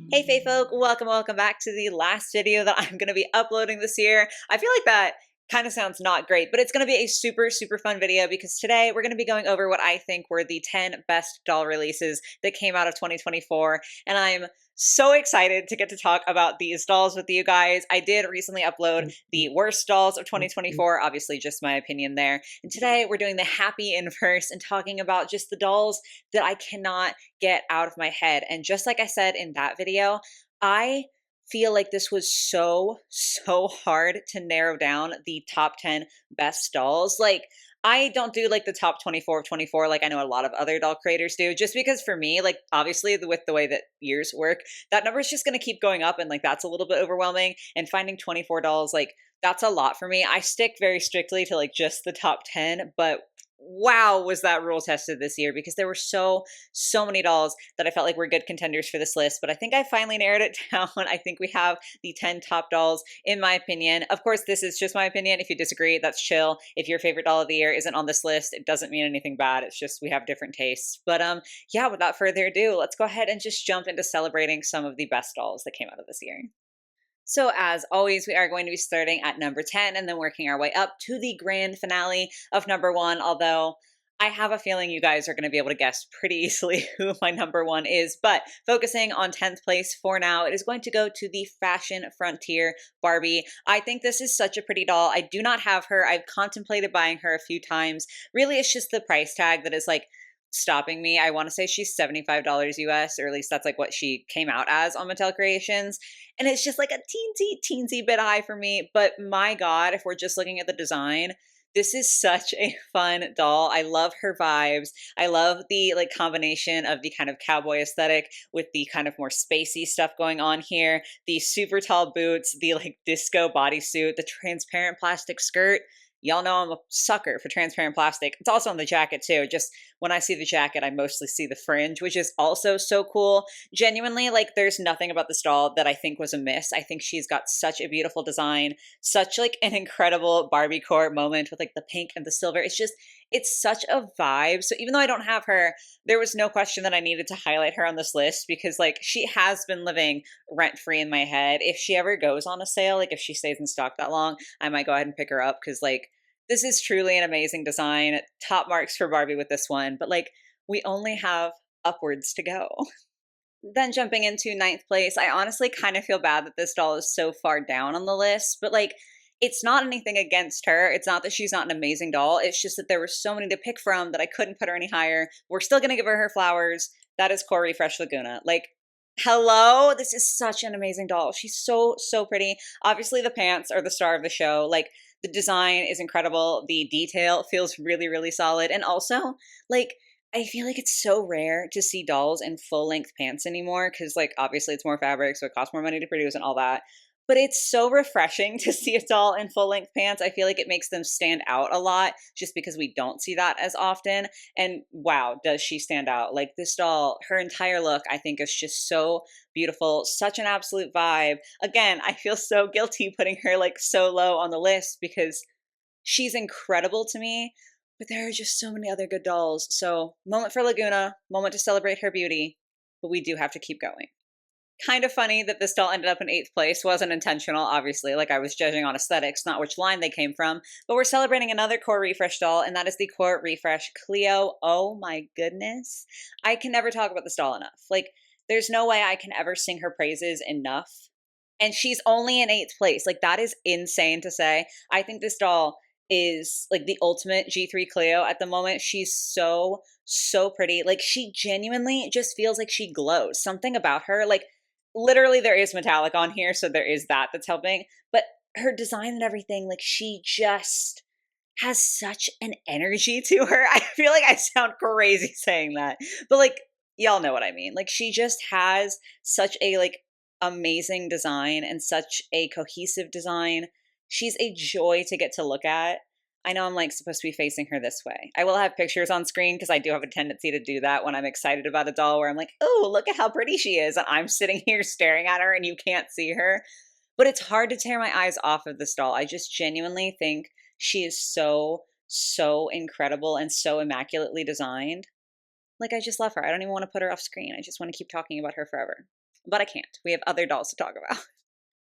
Hey Fae folk, welcome back to the last video that I'm going to be uploading this year. I feel like that kind of sounds not great, but it's going to be a super fun video because today we're going to be going over what I think were the 10 best doll releases that came out of 2024, and I'm so excited to get to talk about these dolls with you guys. I did recently upload the worst dolls of 2024, obviously just my opinion there, and today we're doing the happy inverse and talking about just the dolls that I cannot get out of my head. And just like I said in that video, I feel like this was so hard to narrow down the top 10 best dolls. Like, I don't do like the top 24 of 24 like I know a lot of other doll creators do, just because for me, like, obviously with the way that years work, that number is just going to keep going up, and like that's a little bit overwhelming, and finding 24 dolls, like, that's a lot for me. I stick very strictly to like just the top 10, but wow, was that rule tested this year, because there were so many dolls that I felt like were good contenders for this list. But I think I finally narrowed it down. I think we have the 10 top dolls in my opinion. Of course, this is just my opinion. If you disagree, that's chill. If your favorite doll of the year isn't on this list, it doesn't mean anything bad. It's just we have different tastes. But yeah, without further ado, let's go ahead and just jump into celebrating some of the best dolls that came out of this year. So as always, we are going to be starting at number 10 and then working our way up to the grand finale of number 1, although I have a feeling you guys are going to be able to guess pretty easily who my number 1 is. But focusing on 10th place for now, it is going to go to the fashion frontier Barbie. I think this is such a pretty doll. I do not have her. I've contemplated buying her a few times. Really, it's just the price tag that is like stopping me. I want to say she's $75 US, or at least that's like what she came out as on Mattel Creations. And it's just like a teensy bit high for me. But my God, if we're just looking at the design, this is such a fun doll. I love her vibes. I love the like combination of the kind of cowboy aesthetic with the kind of more spacey stuff going on here. The super tall boots, the like disco bodysuit, the transparent plastic skirt. Y'all know I'm a sucker for transparent plastic. It's also on the jacket too. Just when I see the jacket, I mostly see the fringe, which is also so cool. Genuinely, like, there's nothing about this doll that I think was a miss. I think she's got such a beautiful design, such like an incredible Barbie core moment with like the pink and the silver. It's such a vibe. So even though I don't have her, there was no question that I needed to highlight her on this list, because like she has been living rent free in my head. If she ever goes on a sale, like if she stays in stock that long, I might go ahead and pick her up, because like this is truly an amazing design. Top marks for Barbie with this one, but like we only have upwards to go. Then jumping into ninth place, I honestly kind of feel bad that this doll is so far down on the list, but like it's not anything against her. It's not that she's not an amazing doll. It's just that there were so many to pick from that I couldn't put her any higher. We're still going to give her flowers. That is Core Refresh Laguna. Like, hello, this is such an amazing doll. She's so pretty. Obviously the pants are the star of the show. Like, the design is incredible. The detail feels really solid. And also, like, I feel like it's so rare to see dolls in full length pants anymore, because like obviously it's more fabric, so it costs more money to produce and all that. But it's so refreshing to see a doll in full length pants. I feel like it makes them stand out a lot, just because we don't see that as often. And wow, does she stand out. Like, this doll, her entire look, I think, is just so beautiful, such an absolute vibe. Again, I feel so guilty putting her like so low on the list, because she's incredible to me, but there are just so many other good dolls. So moment for Laguna, moment to celebrate her beauty, but we do have to keep going. Kind of funny that this doll ended up in 8th place. Wasn't intentional, obviously. Like, I was judging on aesthetics, not which line they came from. But we're celebrating another Core Refresh doll, and that is the Core Refresh Cleo. Oh my goodness. I can never talk about this doll enough. Like, there's no way I can ever sing her praises enough. And she's only in 8th place. Like, that is insane to say. I think this doll is like the ultimate G3 Cleo at the moment. She's so pretty. Like, she genuinely just feels like she glows. Something about her, like, literally there is metallic on here, so there is that that's helping, but her design and everything, like, she just has such an energy to her. I feel like I sound crazy saying that, but like, y'all know what I mean. Like, she just has such a like amazing design and such a cohesive design. She's a joy to get to look at. I know I'm like supposed to be facing her this way. I will have pictures on screen, because I do have a tendency to do that when I'm excited about a doll, where I'm like, oh, look at how pretty she is. And I'm sitting here staring at her and you can't see her. But it's hard to tear my eyes off of this doll. I just genuinely think she is so incredible and so immaculately designed. Like, I just love her. I don't even want to put her off screen. I just want to keep talking about her forever. but I can't. We have other dolls to talk about.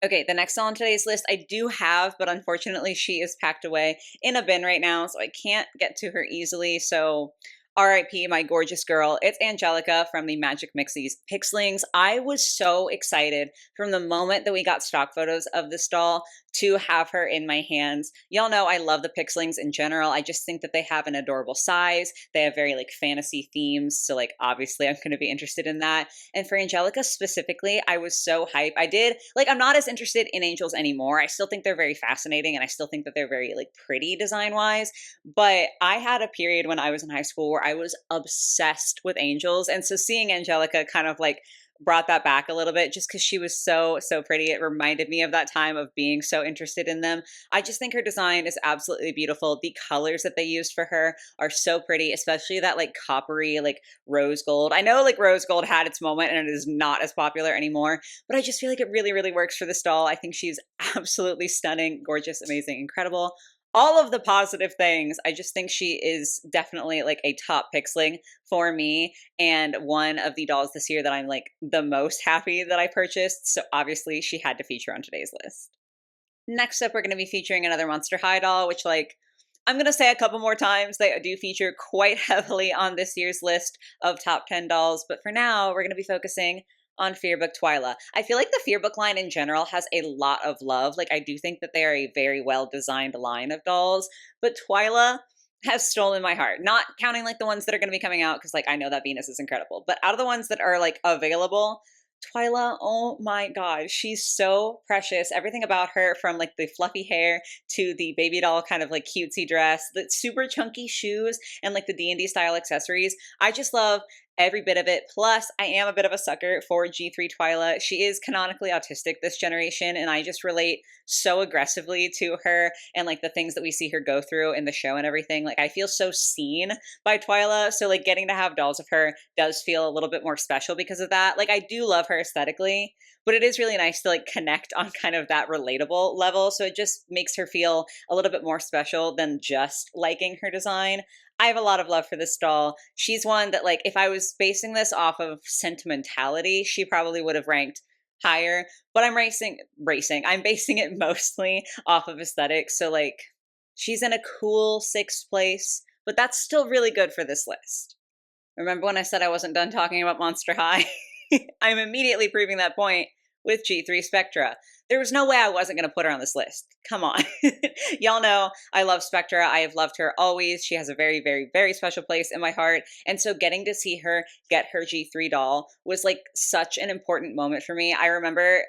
Okay, the next doll on today's list I do have, but unfortunately she is packed away in a bin right now, so I can't get to her easily. So RIP, my gorgeous girl. It's Angelica from the Magic Mixies Pixlings. I was so excited from the moment that we got stock photos of this doll to have her in my hands. Y'all know I love the Pixlings in general. I just think that they have an adorable size. They have very like fantasy themes. So like obviously I'm going to be interested in that. And for Angelica specifically, I was so hyped. I'm not as interested in angels anymore. I still think they're very fascinating and I still think that they're very like pretty design wise. But I had a period when I was in high school where I was obsessed with angels. And so seeing Angelica kind of like brought that back a little bit just because she was so pretty. It reminded me of that time of being so interested in them. I just think her design is absolutely beautiful. The colors that they used for her are so pretty, especially that like coppery like rose gold. I know like rose gold had its moment and it is not as popular anymore, but I just feel like it really works for this doll. I think she's absolutely stunning, gorgeous, amazing, incredible, all of the positive things. I just think she is definitely like a top pixeling for me and one of the dolls this year that I'm like the most happy that I purchased. So obviously she had to feature on today's list. Next up, we're going to be featuring another Monster High doll, which like I'm going to say a couple more times, they do feature quite heavily on this year's list of top 10 dolls. But for now, we're going to be focusing on Fearbook Twyla. I feel like the Fearbook line in general has a lot of love. Like I do think that they are a very well designed line of dolls, but Twyla has stolen my heart. Not counting like the ones that are going to be coming out because like I know that Venus is incredible, but out of the ones that are like available, Twyla, oh my god, she's so precious. Everything about her, from like the fluffy hair to the baby doll kind of like cutesy dress, the super chunky shoes, and like the D&D style accessories. I just love every bit of it. Plus, I am a bit of a sucker for G3 Twyla. She is canonically autistic this generation, and I just relate so aggressively to her and like the things that we see her go through in the show and everything. Like I feel so seen by Twyla, so like getting to have dolls of her does feel a little bit more special because of that. Like I do love her aesthetically, but it is really nice to like connect on kind of that relatable level, so it just makes her feel a little bit more special than just liking her design. I have a lot of love for this doll. She's one that like if I was basing this off of sentimentality, she probably would have ranked higher, but I'm I'm basing it mostly off of aesthetics. So like she's in a cool 6th place, but that's still really good for this list. Remember when I said I wasn't done talking about Monster High? I'm immediately proving that point with G3 Spectra. There was no way I wasn't going to put her on this list. Come on. Y'all know I love Spectra. I have loved her always. She has a very special place in my heart. And so getting to see her get her G3 doll was like such an important moment for me. I remember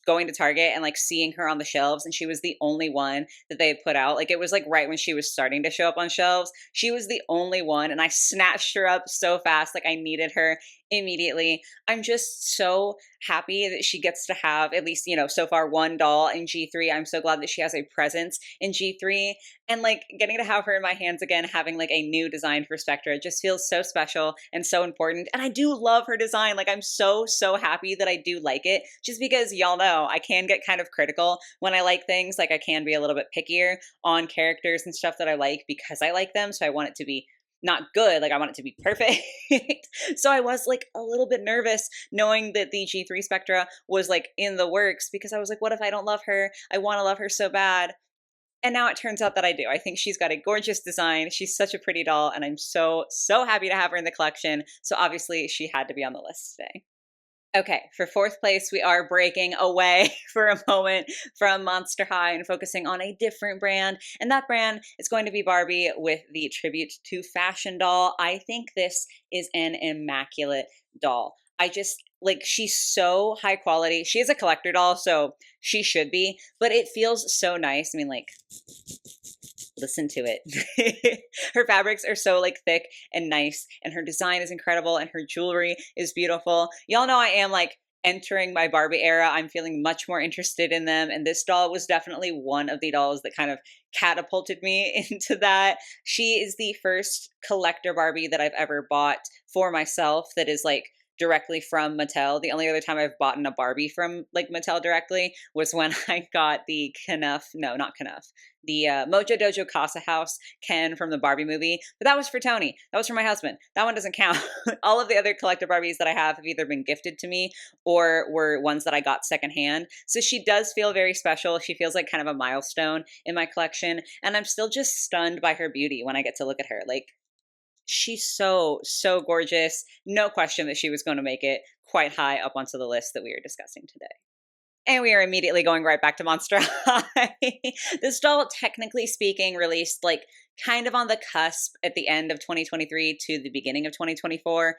going to Target and like seeing her on the shelves, and she was the only one that they had put out. Like it was like right when she was starting to show up on shelves. She was the only one, and I snatched her up so fast. Like I needed her immediately. I'm just so happy that she gets to have at least, you know, so far one doll in G3. I'm so glad that she has a presence in G3, and like getting to have her in my hands again, having like a new design for Spectra just feels so special and so important. And I do love her design. Like I'm so happy that I do like it, just because y'all know I can get kind of critical when I like things. Like I can be a little bit pickier on characters and stuff that I like because I like them. So I want it to be not good, like I want it to be perfect. So I was like a little bit nervous knowing that the G3 Spectra was like in the works, because I was like, what if I don't love her? I want to love her so bad. And now it turns out that I do. I think she's got a gorgeous design. She's such a pretty doll, and I'm so happy to have her in the collection. So obviously she had to be on the list today. Okay, for 4th place, we are breaking away for a moment from Monster High and focusing on a different brand. And that brand is going to be Barbie with the Tribute to Fashion doll. I think this is an immaculate doll. I just, like, she's so high quality. She is a collector doll, so she should be, but it feels so nice. I mean, like, listen to it. Her fabrics are so like thick and nice, and her design is incredible, and her jewelry is beautiful. Y'all know I am like entering my Barbie era. I'm feeling much more interested in them, and this doll was definitely one of the dolls that kind of catapulted me into that. She is the first collector Barbie that I've ever bought for myself that is like directly from Mattel. The only other time I've bought a Barbie from like Mattel directly was when I got the Knuff, no, not Knuff, the Mojo Dojo Casa House Ken from the Barbie movie. But that was for Tony. That was for my husband. That one doesn't count. All of the other collector Barbies that I have either been gifted to me or were ones that I got secondhand. So she does feel very special. She feels like kind of a milestone in my collection. And I'm still just stunned by her beauty when I get to look at her. Like, she's so, so gorgeous. No question that she was going to make it quite high up onto the list that we are discussing today. And we are immediately going right back to Monster High. This doll, technically speaking, released like kind of on the cusp at the end of 2023 to the beginning of 2024.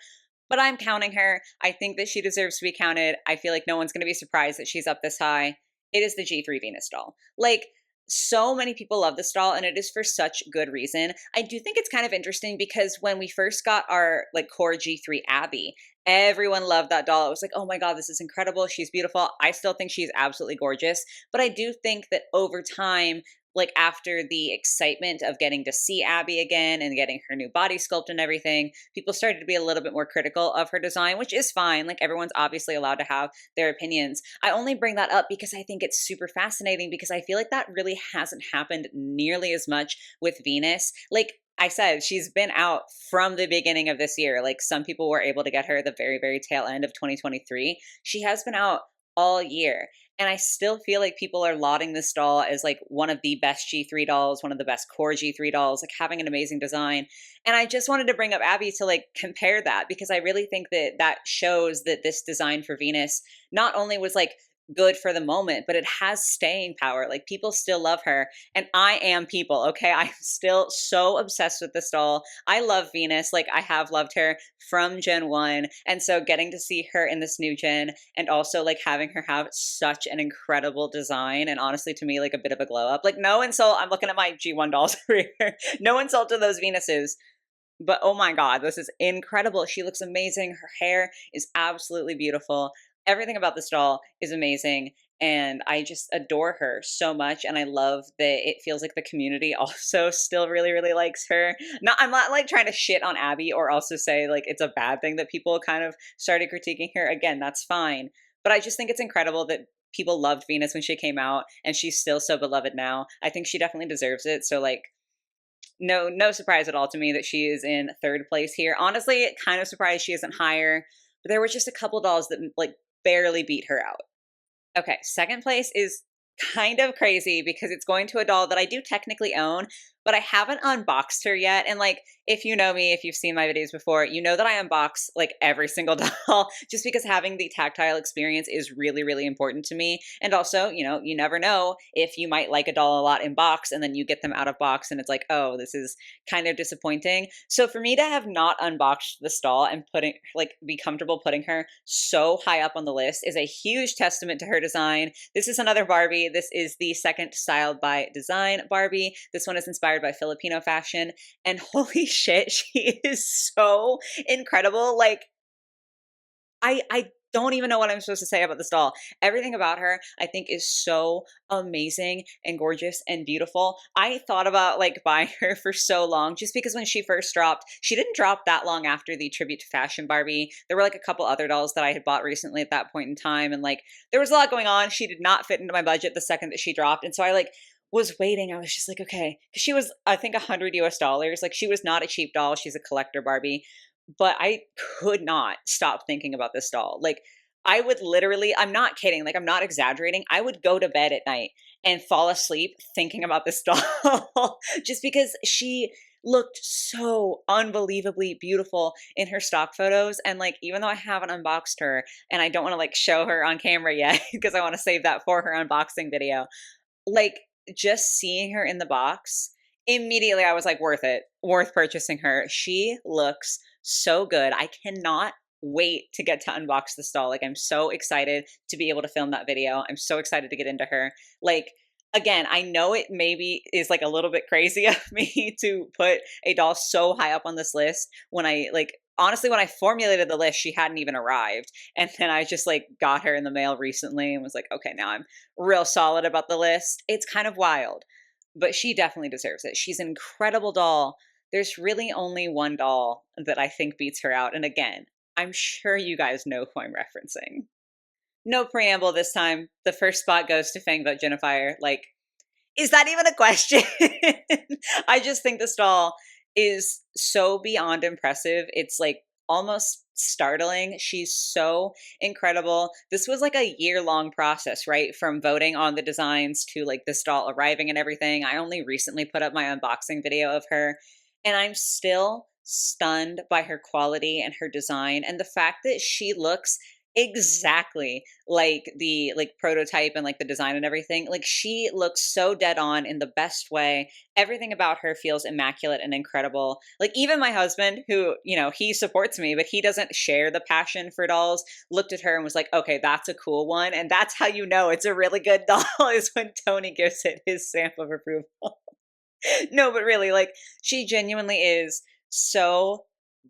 But I'm counting her. I think that she deserves to be counted. I feel like no one's going to be surprised that she's up this high. It is the G3 Venus doll. Like, so many people love this doll, and it is for such good reason. I do think it's kind of interesting because when we first got our like core G3 Abby, everyone loved that doll. It was like, oh my God, this is incredible. She's beautiful. I still think she's absolutely gorgeous. But I do think that over time, like after the excitement of getting to see Abby again and getting her new body sculpt and everything, people started to be a little bit more critical of her design, which is fine. Like, everyone's obviously allowed to have their opinions. I only bring that up because I think it's super fascinating, because I feel like that really hasn't happened nearly as much with Venus. Like I said, she's been out from the beginning of this year. Like, some people were able to get her at the very, very tail end of 2023. She has been out all year. And I still feel like people are lauding this doll as like one of the best G3 dolls, one of the best core G3 dolls, like having an amazing design. And I just wanted to bring up Abby to like compare that, because I really think that that shows that this design for Venus not only was like good for the moment, but it has staying power. Like, people still love her, and I am people, okay? I'm still so obsessed with this doll. I love Venus. Like, I have loved her from Gen 1, and so getting to see her in this new gen, and also like having her have such an incredible design, and honestly to me like a bit of a glow up. Like, no insult, I'm looking at my G1 dolls over here. No insult to those Venuses, but oh my God, this is incredible. She looks amazing. Her hair is absolutely beautiful. Everything about this doll is amazing. And I just adore her so much. And I love that it feels like the community also still really, really likes her. No, I'm not like trying to shit on Abby or also say like it's a bad thing that people kind of started critiquing her. Again, that's fine. But I just think it's incredible that people loved Venus when she came out, and she's still so beloved now. I think she definitely deserves it. So like, no surprise at all to me that she is in third place here. Honestly, kind of surprised she isn't higher, but there were just a couple dolls that like barely beat her out. Okay, second place is kind of crazy because it's going to a doll that I do technically own, but I haven't unboxed her yet. And like, if you know me, if you've seen my videos before, you know that I unbox like every single doll just because having the tactile experience is really, really important to me. And also, you know, you never know if you might like a doll a lot in box and then you get them out of box and it's like, oh, this is kind of disappointing. So for me to have not unboxed this doll and putting like be comfortable putting her so high up on the list is a huge testament to her design. This is another Barbie. This is the second Styled by Design Barbie. This one is inspired by Filipino fashion, and holy shit, she is so incredible. Like, I don't even know what I'm supposed to say about this doll. Everything about her, I think, is so amazing and gorgeous and beautiful. I thought about like buying her for so long, just because when she first dropped, she didn't drop that long after the Tribute to Fashion Barbie. There were like a couple other dolls that I had bought recently at that point in time, and like there was a lot going on. She did not fit into my budget the second that she dropped, and so I like was waiting. I was just like, okay, because she was, I think, $100 US. Like, she was not a cheap doll. She's a collector Barbie, but I could not stop thinking about this doll. Like, I would literally, I'm not kidding, like, I'm not exaggerating. I would go to bed at night and fall asleep thinking about this doll just because she looked so unbelievably beautiful in her stock photos. And like, even though I haven't unboxed her and I don't want to like show her on camera yet because I want to save that for her unboxing video, like, just seeing her in the box, immediately I was like, worth it, worth purchasing her. She looks so good. I cannot wait to get to unbox this doll. Like, I'm so excited to be able to film that video. I'm so excited to get into her. Like, again, I know it maybe is like a little bit crazy of me to put a doll so high up on this list when I like, honestly, when I formulated the list, she hadn't even arrived. And then I just like got her in the mail recently and was like, okay, now I'm real solid about the list. It's kind of wild, but she definitely deserves it. She's an incredible doll. There's really only one doll that I think beats her out. And again, I'm sure you guys know who I'm referencing. No preamble this time. The first spot goes to Fangboat Jennifer. Like, is that even a question? I just think this doll is so beyond impressive. It's like almost startling. She's so incredible. This was like a year-long process, right? From voting on the designs to like this doll arriving and everything. I only recently put up my unboxing video of her, and I'm still stunned by her quality and her design and the fact that she looks exactly like the like prototype and like the design and everything. Like she looks so dead on in the best way. Everything about her feels immaculate and incredible. Like even my husband, who, you know, he supports me, but he doesn't share the passion for dolls, looked at her and was like, okay, that's a cool one. And that's how you know it's a really good doll, is when Tony gives it his stamp of approval. No, but really, like, she genuinely is so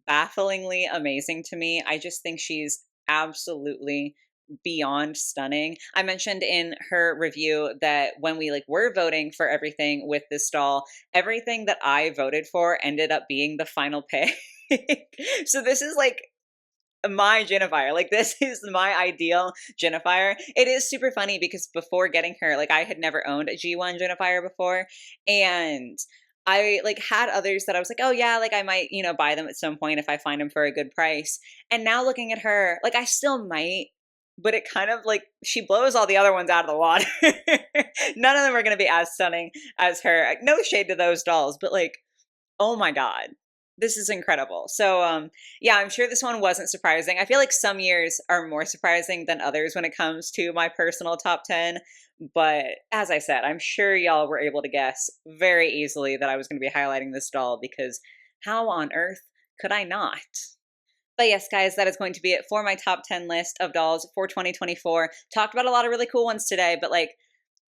bafflingly amazing to me. I just think she's absolutely beyond stunning. I mentioned in her review that when we like were voting for everything with this doll, everything that I voted for ended up being the final pick. So this is like my Jennifer. Like this is my ideal Jennifer. It is super funny because before getting her, like I had never owned a G1 Jennifer before, and I like had others that I was like, oh yeah, like I might, you know, buy them at some point if I find them for a good price. And now looking at her, like I still might, but it kind of like she blows all the other ones out of the water. None of them are going to be as stunning as her. Like, no shade to those dolls, but like, oh my God, this is incredible. So, yeah, I'm sure this one wasn't surprising. I feel like some years are more surprising than others when it comes to my personal top 10. But as I said, I'm sure y'all were able to guess very easily that I was going to be highlighting this doll because how on earth could I not? But yes, guys, that is going to be it for my top 10 list of dolls for 2024. Talked about a lot of really cool ones today, but like,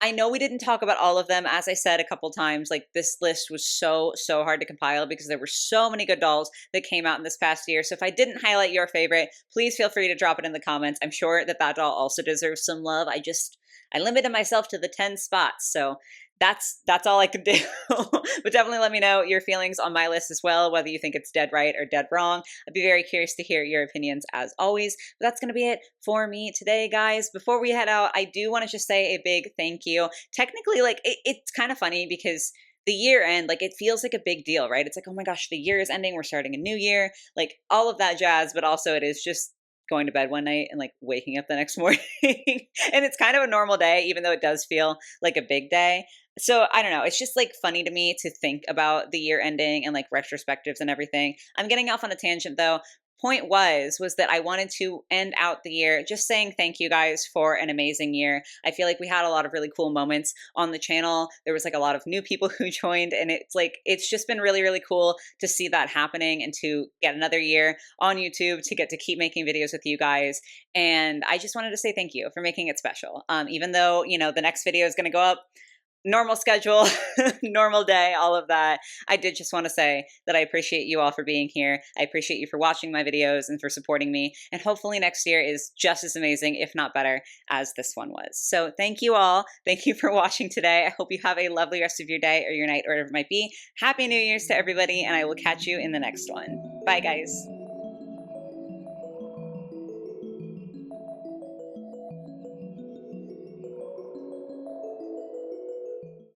I know we didn't talk about all of them. As I said a couple times, like this list was so hard to compile because there were so many good dolls that came out in this past year. So if I didn't highlight your favorite, please feel free to drop it in the comments. I'm sure that that doll also deserves some love. I limited myself to the 10 spots. So that's all I could do. But definitely let me know your feelings on my list as well, whether you think it's dead right or dead wrong. I'd be very curious to hear your opinions as always. But that's going to be it for me today, guys. Before we head out, I do want to just say a big thank you. Technically, like it's kind of funny because the year end, like it feels like a big deal, right? It's like, oh my gosh, the year is ending. We're starting a new year, like all of that jazz. But also it is just going to bed one night and like waking up the next morning. And it's kind of a normal day, even though it does feel like a big day. So I don't know. It's just like funny to me to think about the year ending and like retrospectives and everything. I'm getting off on a tangent though. Point was that I wanted to end out the year just saying thank you guys for an amazing year. I feel like we had a lot of really cool moments on the channel. There was like a lot of new people who joined, and it's like it's just been really cool to see that happening and to get another year on YouTube to get to keep making videos with you guys. And I just wanted to say thank you for making it special. Even though, you know, the next video is going to go up normal schedule, normal day, all of that. I did just want to say that I appreciate you all for being here. I appreciate you for watching my videos and for supporting me. And hopefully next year is just as amazing, if not better, as this one was. So thank you all. Thank you for watching today. I hope you have a lovely rest of your day or your night or whatever it might be. Happy New Year's to everybody, and I will catch you in the next one. Bye, guys.